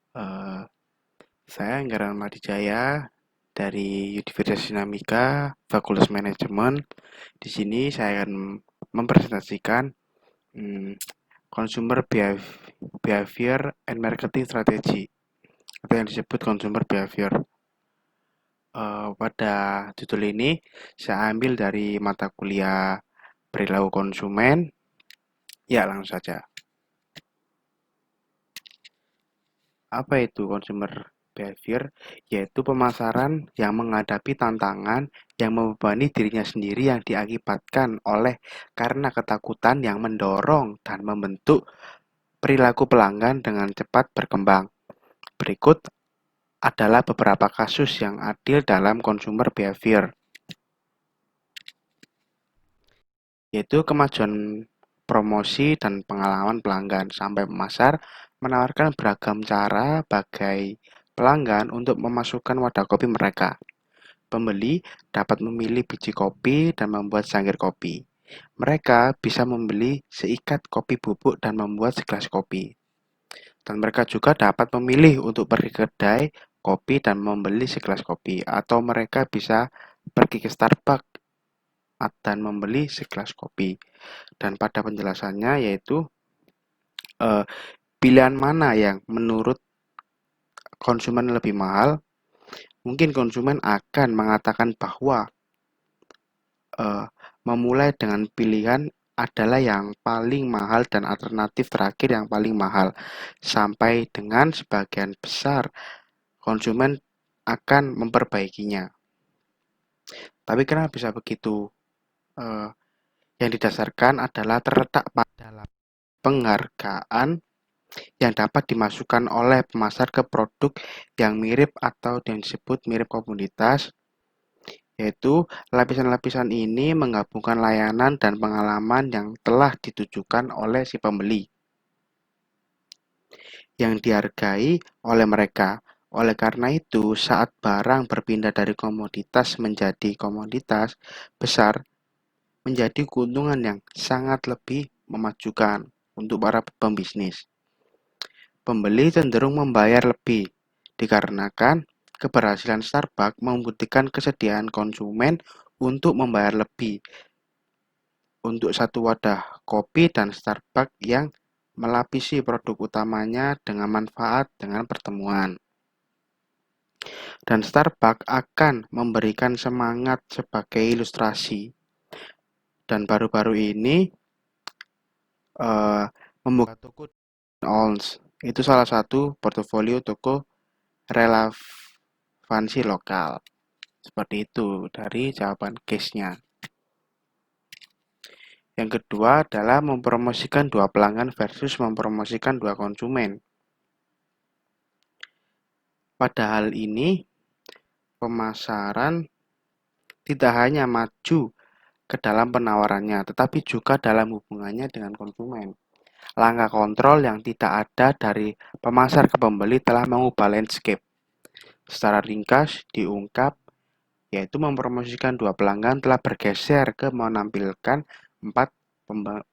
Eh, saya Anggaran Madijaya dari Universitas Dinamika, Fakultas Manajemen. Di sini saya akan mempresentasikan hmm, Consumer Behavior and Marketing Strategy atau yang disebut Consumer Behavior. Pada judul ini saya ambil dari mata kuliah Perilaku Konsumen. Ya, langsung saja. Apa itu consumer behavior? Yaitu pemasaran yang menghadapi tantangan yang membebani dirinya sendiri yang diakibatkan oleh karena ketakutan yang mendorong dan membentuk perilaku pelanggan dengan cepat berkembang. Berikut adalah beberapa kasus yang adil dalam consumer behavior, yaitu kemajuan promosi dan pengalaman pelanggan sampai pemasar menawarkan beragam cara bagi pelanggan untuk memasukkan wadah kopi mereka. Pembeli dapat memilih biji kopi dan membuat cangkir kopi. Mereka bisa membeli seikat kopi bubuk dan membuat segelas kopi. Dan mereka juga dapat memilih untuk pergi ke kedai kopi dan membeli segelas kopi. Atau mereka bisa pergi ke Starbucks dan membeli segelas kopi. Dan pada penjelasannya yaitu eh, pilihan mana yang menurut konsumen lebih mahal. Mungkin konsumen akan mengatakan bahwa eh, memulai dengan pilihan adalah yang paling mahal dan alternatif terakhir yang paling mahal. Sampai dengan sebagian besar konsumen akan memperbaikinya. Tapi kenapa bisa begitu? Eh, yang didasarkan adalah terletak pada penghargaan yang dapat dimasukkan oleh pemasar ke produk yang mirip atau yang disebut mirip komunitas, yaitu lapisan-lapisan ini menggabungkan layanan dan pengalaman yang telah ditujukan oleh si pembeli, yang dihargai oleh mereka. Oleh karena itu, saat barang berpindah dari komoditas menjadi komoditas besar, menjadi keuntungan yang sangat lebih memajukan untuk para pembisnis. Pembeli cenderung membayar lebih, dikarenakan keberhasilan Starbucks membuktikan kesediaan konsumen untuk membayar lebih untuk satu wadah kopi dan Starbucks yang melapisi produk utamanya dengan manfaat dengan pertemuan. Dan Starbucks akan memberikan semangat sebagai ilustrasi. Dan baru-baru ini uh, membuka toko Ons. Itu salah satu portofolio toko relevansi lokal. Seperti itu dari jawaban case-nya. Yang kedua adalah mempromosikan dua pelanggan versus mempromosikan dua konsumen. Pada hal ini, pemasaran tidak hanya maju ke dalam penawarannya, tetapi juga dalam hubungannya dengan konsumen. Langkah kontrol yang tidak ada dari pemasar ke pembeli telah mengubah landscape. Secara ringkas diungkap, yaitu mempromosikan dua pelanggan telah bergeser ke menampilkan empat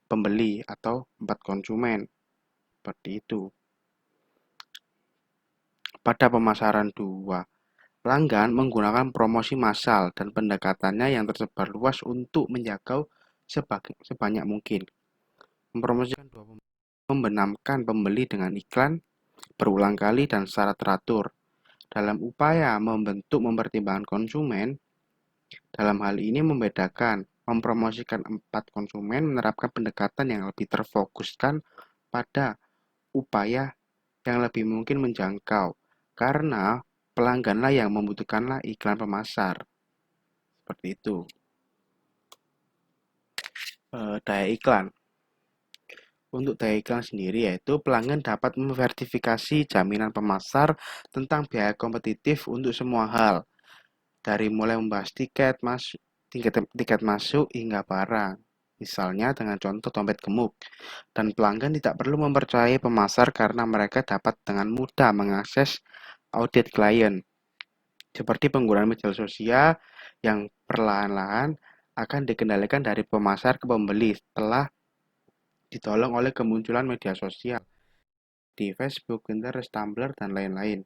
pembeli atau empat konsumen. Seperti itu. Pada pemasaran dua pelanggan menggunakan promosi massal dan pendekatannya yang tersebar luas untuk menjangkau sebanyak mungkin. Mempromosikan dua membenamkan pembeli dengan iklan berulang kali dan secara teratur. Dalam upaya membentuk mempertimbangkan konsumen, dalam hal ini membedakan mempromosikan empat konsumen menerapkan pendekatan yang lebih terfokuskan pada upaya yang lebih mungkin menjangkau karena pelangganlah yang membutuhkanlah iklan pemasar. Seperti itu. Daya iklan. Untuk daya iklan sendiri yaitu pelanggan dapat memverifikasi jaminan pemasar tentang biaya kompetitif untuk semua hal, dari mulai membahas tiket masuk hingga barang. Misalnya dengan contoh dompet gemuk. Dan pelanggan tidak perlu mempercayai pemasar karena mereka dapat dengan mudah mengakses audit klien. Seperti penggunaan media sosial yang perlahan-lahan akan dikendalikan dari pemasar ke pembeli setelah ditolong oleh kemunculan media sosial. seperti Facebook, Pinterest, Tumblr, dan lain-lain.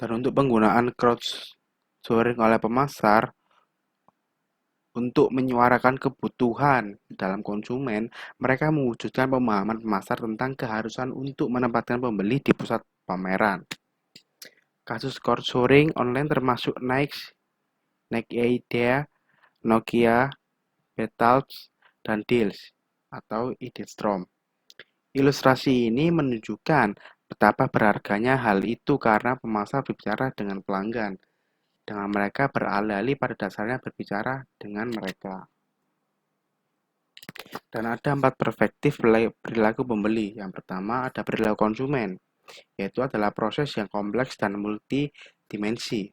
Dan untuk penggunaan crowdsourcing oleh pemasar untuk menyuarakan kebutuhan dalam konsumen, mereka mewujudkan pemahaman pemasar tentang keharusan untuk menempatkan pembeli di pusat pameran. Kasus crowdsourcing online termasuk Nike, Nokia, Betalx, dan Deals atau Idealstrom. Ilustrasi ini menunjukkan betapa berharganya hal itu karena pemasar berbicara dengan pelanggan, dengan mereka beralih-alih pada dasarnya berbicara dengan mereka. Dan ada 4 perspektif perilaku pembeli. Yang pertama ada perilaku konsumen, yaitu adalah proses yang kompleks dan multidimensi.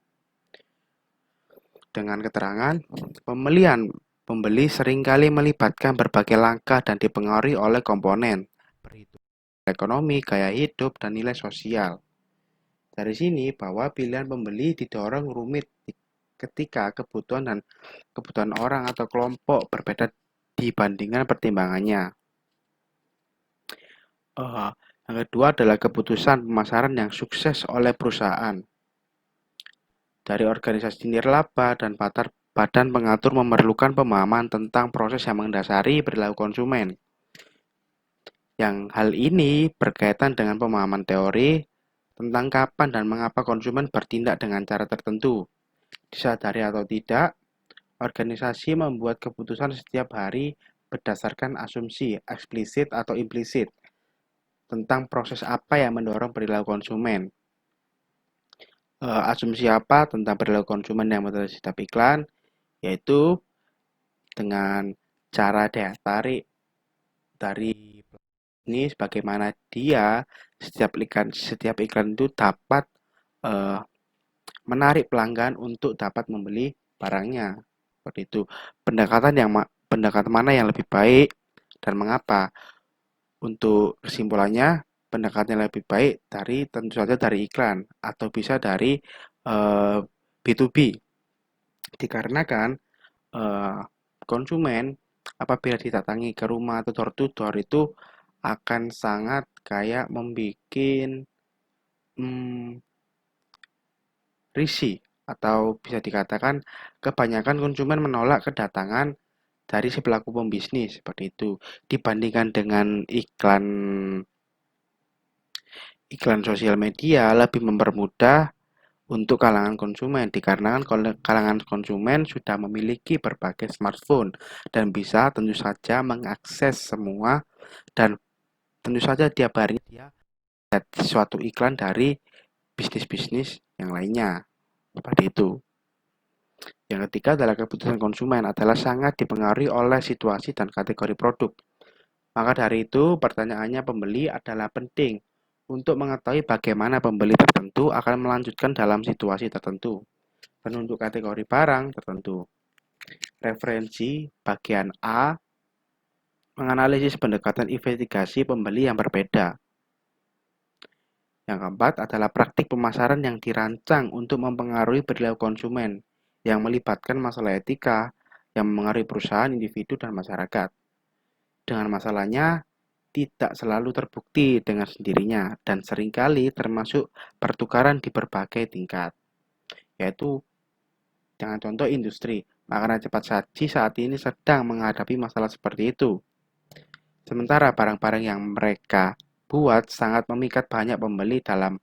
Dengan keterangan, pembeli seringkali melibatkan berbagai langkah dan dipengaruhi oleh komponen perhitungan ekonomi, gaya hidup, dan nilai sosial. Dari sini bahwa pilihan pembeli didorong rumit ketika kebutuhan orang atau kelompok berbeda dibandingkan pertimbangannya. Yang kedua adalah keputusan pemasaran yang sukses oleh perusahaan. Dari organisasi nirlaba dan badan pengatur memerlukan pemahaman tentang proses yang mendasari perilaku konsumen. Yang hal ini berkaitan dengan pemahaman teori tentang kapan dan mengapa konsumen bertindak dengan cara tertentu. Disadari atau tidak, organisasi membuat keputusan setiap hari berdasarkan asumsi eksplisit atau implisit tentang proses apa yang mendorong perilaku konsumen. Asumsi apa tentang perilaku konsumen yang menuju setiap iklan, yaitu dengan cara daya tarik dari ini bagaimana dia setiap iklan itu dapat menarik pelanggan untuk dapat membeli barangnya. Seperti itu. Pendekatan mana yang lebih baik dan mengapa? Untuk kesimpulannya, pendekatan yang lebih baik tentu saja dari iklan atau bisa dari B2B. Dikarenakan konsumen apabila didatangi ke rumah atau door to door itu akan sangat kayak membuat risih atau bisa dikatakan kebanyakan konsumen menolak kedatangan dari si pelaku pembisnis seperti itu dibandingkan dengan iklan sosial media lebih mempermudah untuk kalangan konsumen dikarenakan kalangan konsumen sudah memiliki berbagai smartphone dan bisa tentu saja mengakses semua dan tentu saja tiap hari dia lihat suatu iklan dari bisnis-bisnis yang lainnya seperti itu. Yang ketiga adalah keputusan konsumen adalah sangat dipengaruhi oleh situasi dan kategori produk. Maka dari itu, pertanyaannya pembeli adalah penting untuk mengetahui bagaimana pembeli tertentu akan melanjutkan dalam situasi tertentu dan untuk kategori barang tertentu. Referensi bagian A menganalisis pendekatan investigasi pembeli yang berbeda. Yang keempat adalah praktik pemasaran yang dirancang untuk mempengaruhi perilaku konsumen yang melibatkan masalah etika yang mempengaruhi perusahaan, individu, dan masyarakat. Dengan masalahnya tidak selalu terbukti dengan sendirinya dan seringkali termasuk pertukaran di berbagai tingkat, yaitu dengan contoh industri. Makanan cepat saji saat ini sedang menghadapi masalah seperti itu. Sementara barang-barang yang mereka buat sangat memikat banyak pembeli dalam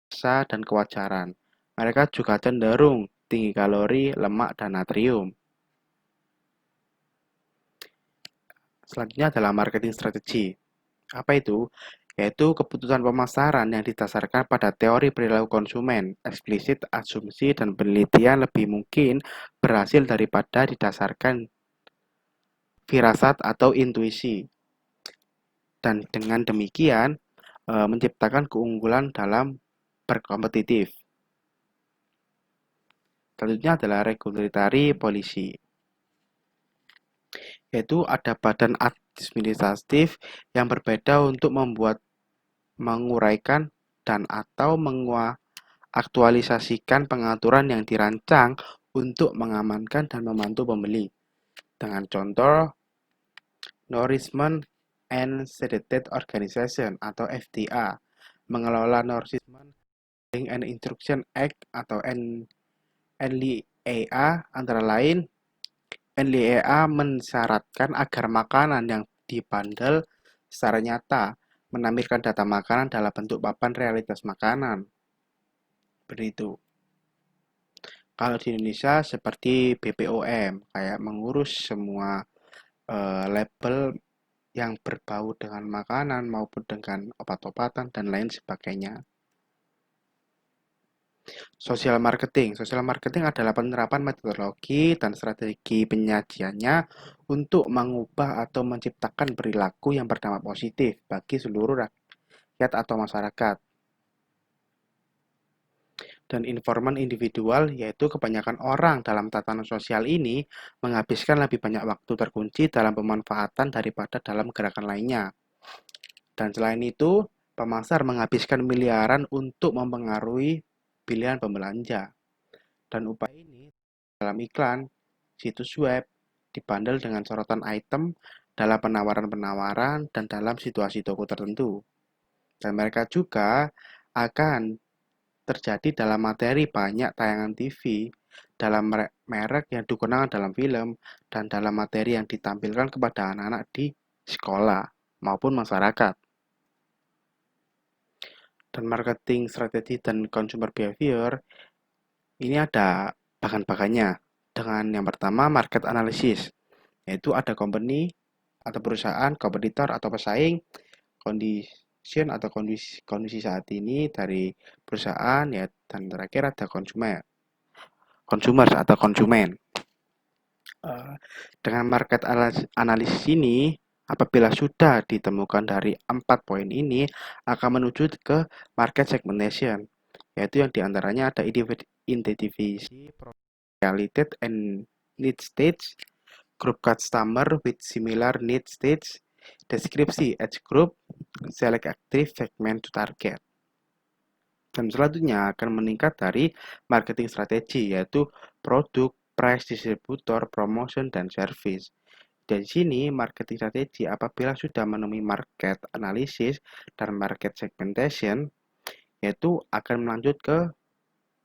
rasa dan kewajaran. Mereka juga cenderung tinggi kalori, lemak, dan natrium. Selanjutnya adalah marketing strategi. Apa itu? Yaitu keputusan pemasaran yang didasarkan pada teori perilaku konsumen, eksplisit, asumsi, dan penelitian lebih mungkin berhasil daripada didasarkan firasat atau intuisi. Dan dengan demikian menciptakan keunggulan dalam berkompetitif. Selanjutnya adalah regulatory policy, yaitu ada badan administratif yang berbeda untuk menguraikan dan atau mengaktualisasikan pengaturan yang dirancang untuk mengamankan dan membantu pembeli. Dengan contoh Nourishment and Sedated Organization atau FDA, mengelola Nourishment and Instruction Act atau NLEA antara lain. NLEA mensyaratkan agar makanan yang dibandel secara nyata menampilkan data makanan dalam bentuk papan realitas makanan. Begitu. Kalau di Indonesia seperti BPOM, kayak mengurus semua label yang berbau dengan makanan maupun dengan obat-obatan dan lain sebagainya. Social marketing adalah penerapan metodologi dan strategi penyajiannya untuk mengubah atau menciptakan perilaku yang berdampak positif bagi seluruh rakyat atau masyarakat. Dan informan individual, yaitu kebanyakan orang dalam tatanan sosial ini menghabiskan lebih banyak waktu terkunci dalam pemanfaatan daripada dalam gerakan lainnya. Dan selain itu, pemasar menghabiskan miliaran untuk mempengaruhi pilihan pembelanja. Dan upaya ini dalam iklan, situs web, dibandel dengan sorotan item dalam penawaran-penawaran dan dalam situasi toko tertentu. Dan mereka juga akan terjadi dalam materi banyak tayangan TV, dalam merek yang digunakan dalam film, dan dalam materi yang ditampilkan kepada anak-anak di sekolah maupun masyarakat. Dan marketing strategi dan consumer behavior, ini ada bahan-bahannya. Dengan yang pertama, market analysis, yaitu ada company atau perusahaan, kompetitor atau pesaing, condition atau kondisi saat ini dari perusahaan, ya, dan terakhir ada consumers atau konsumen. Dengan market analysis ini, apabila sudah ditemukan dari 4 poin ini, akan menuju ke market segmentation, yaitu yang diantaranya ada identify reality and need stage, group customer with similar need stage, deskripsi age group, select active segment to target. Dan selanjutnya akan meningkat dari marketing strategi, yaitu produk, price, distributor, promotion, dan service. Dari sini, marketing strategi apabila sudah menemui market analysis dan market segmentation, yaitu akan melanjut ke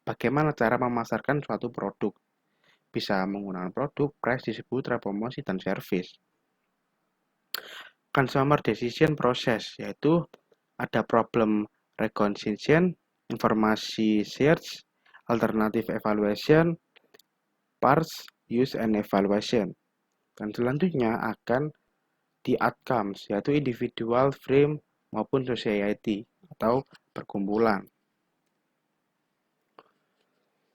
bagaimana cara memasarkan suatu produk. Bisa menggunakan produk, price, distributor, promosi, dan service. Consumer decision process, yaitu ada problem reconciliation, informasi search, alternative evaluation, parse, use, and evaluation. Dan selanjutnya akan di outcomes, yaitu individual, frame, maupun society atau perkumpulan.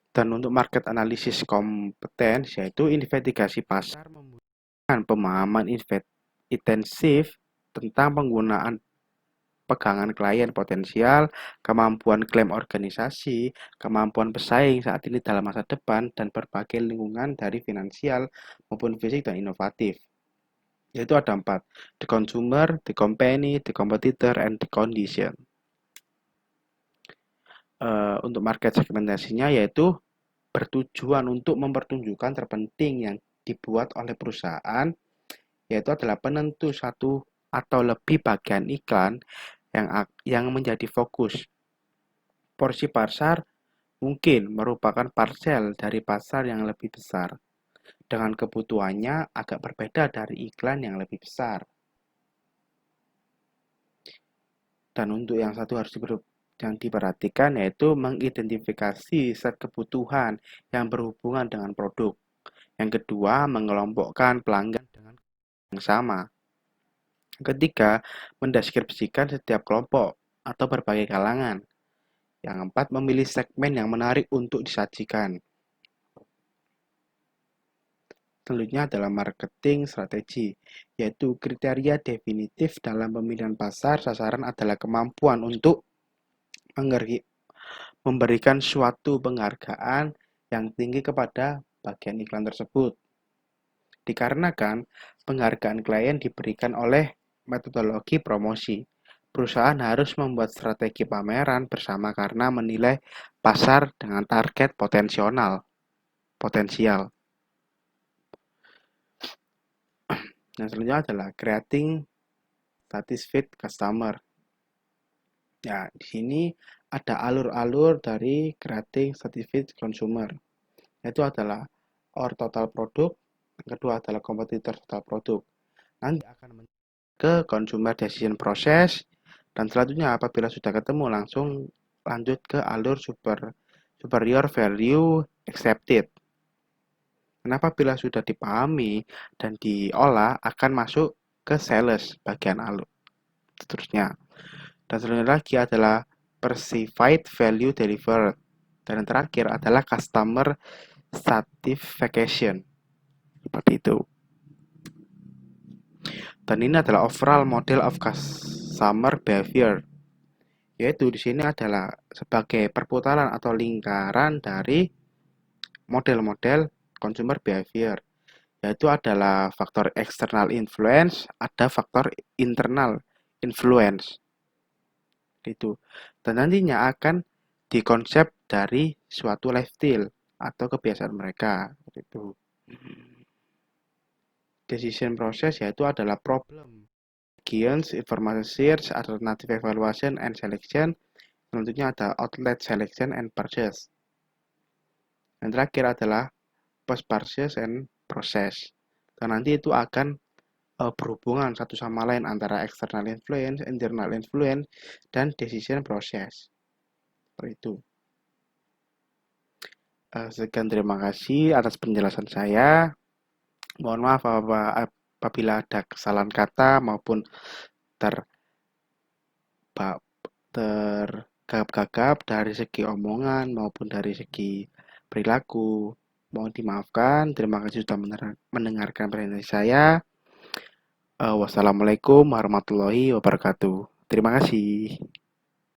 Dan untuk market analysis kompeten, yaitu investigasi pasar membutuhkan pemahaman intensif tentang penggunaan pegangan klien potensial, kemampuan klaim organisasi, kemampuan pesaing saat ini dalam masa depan, dan berbagai lingkungan dari finansial maupun fisik dan inovatif. Yaitu ada 4, the consumer, the company, the competitor, and the condition. Untuk market segmentasinya yaitu bertujuan untuk mempertunjukkan terpenting yang dibuat oleh perusahaan, yaitu adalah penentu satu atau lebih bagian iklan yang menjadi fokus. Porsi pasar mungkin merupakan parsel dari pasar yang lebih besar, dengan kebutuhannya agak berbeda dari iklan yang lebih besar. Dan untuk yang satu harus diperhatikan, yaitu mengidentifikasi set kebutuhan yang berhubungan dengan produk. Yang kedua, mengelompokkan pelanggan dengan yang sama. Ketiga, mendeskripsikan setiap kelompok atau berbagai kalangan. Yang keempat, memilih segmen yang menarik untuk disajikan. Selanjutnya adalah marketing strategi, yaitu kriteria definitif dalam pemilihan pasar sasaran adalah kemampuan untuk memberikan suatu penghargaan yang tinggi kepada bagian iklan tersebut. Dikarenakan penghargaan klien diberikan oleh metodologi promosi, perusahaan harus membuat strategi pameran bersama karena menilai pasar dengan target potensial. Yang selanjutnya adalah creating satisfied customer. Ya, di sini ada alur-alur dari creating satisfied consumer. Yaitu adalah or total produk, yang kedua adalah kompetitor total produk. Nanti akan ke consumer decision process, dan selanjutnya apabila sudah ketemu langsung lanjut ke alur superior value accepted. Kenapa bila sudah dipahami dan diolah akan masuk ke sales bagian alur seterusnya. Dan selanjutnya lagi adalah perceived value delivered. Dan yang terakhir adalah customer satisfaction. Seperti itu. Dan ini adalah overall model of customer behavior. Yaitu di sini adalah sebagai perputaran atau lingkaran dari model-model consumer behavior. Yaitu adalah faktor external influence, ada faktor internal influence. Itu. Dan nantinya akan dikonsep dari suatu lifestyle atau kebiasaan mereka. Itu. Decision process yaitu adalah problem, questions, information search, alternative evaluation and selection. Selanjutnya ada outlet selection and purchase. Yang terakhir adalah post purchase and process. Dan nanti itu akan berhubungan satu sama lain antara external influence, internal influence, dan decision process. Seperti itu. Sekian terima kasih atas penjelasan saya. Mohon maaf apabila ada kesalahan kata maupun tergagap-gagap dari segi omongan maupun dari segi perilaku. Mohon dimaafkan. Terima kasih sudah mendengarkan presentasi saya. Wassalamualaikum warahmatullahi wabarakatuh. Terima kasih.